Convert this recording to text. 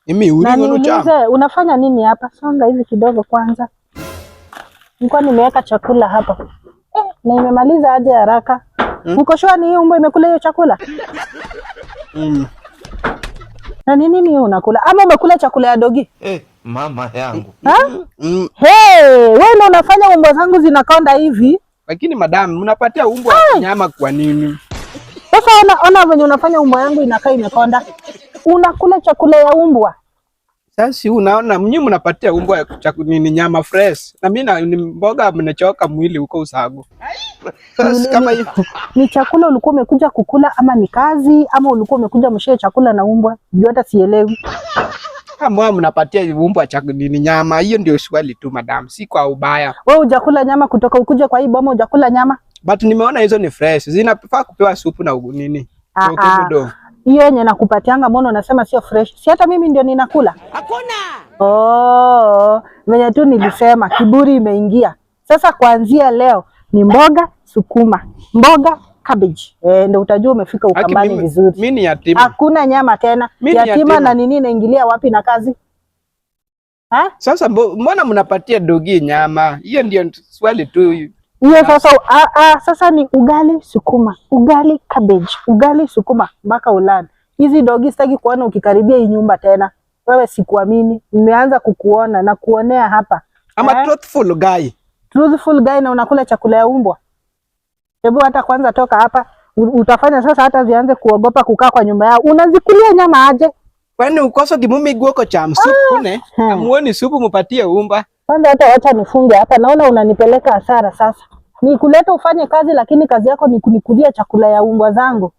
Mimi niulize, unafanya nini hapa? Songa hivi kidogo kwanza. Nilikuwa nimeweka chakula hapa. Na imemaliza aje haraka. Uko sure ni hii umbo imekula hiyo chakula? Na nini unakula? Ama umekula chakula ya dogi? Mama yangu. Wewe ndio unafanya umbo zangu zinakonda hivi. Lakini madam, mnapatia umbo nyama kwa nini? Sasa ona venye unafanya umbo yangu inakaa imekonda. Unakula chakula ya umbwa. Sasa unaona mnyi mnapatia umbwa nini nyama fresh. Na mimi ni mboga mnachoka mwili huko usago. Sasa kama hiyo ni chakula ulikuwa umekuja kukula ama ni kazi ama ulikuwa umekuja mshie chakula na umbwa? Ndio hata sielewi. Kama mnapatia umbwa nini nyama, hiyo ndio swali tu madam. Si kwa ubaya. Wewe hujakula nyama kutoka ukuje kwa hii boma hujakula nyama? But nimeona hizo ni fresh. Zinafaa kupewa supu na nini? Hiyo yenye nakupatianga mbona unasema sio fresh? Si hata mimi ndio ninakula. Hakuna. Venye tu nilisema kiburi imeingia. Sasa kuanzia leo ni mboga sukuma, mboga cabbage. Ndio utajua umefika Ukambani vizuri. Mimi ni yatima. Hakuna nyama tena. Yatima na nini inaingilia wapi na kazi? Sasa mbona mnapatia dogi nyama? Hiyo ndio swali tu. Hiyo sasa sasa ni ugali sukuma, ugali cabbage, ugali sukuma mpaka ulani. Hizi dogi sitaki kuona ukikaribia hii nyumba tena. Wewe sikuamini. Nimeanza kukuona na kuonea hapa. Ama truthful guy. Truthful guy na unakula chakula ya umbwa. Hebu hata kwanza toka hapa. Utafanya sasa hata zianze kuogopa kukaa kwa nyumba yao. Unazikulia nyama aje? Kwani ukoso kimumi guoko cha msupu ne? Amuoni supu mupatie umba. Kwanza hata wacha nifunge hapa. Naona unanipeleka hasara sasa. Nikuleta ufanye kazi lakini kazi yako ni kunikulia chakula ya umbwa zangu.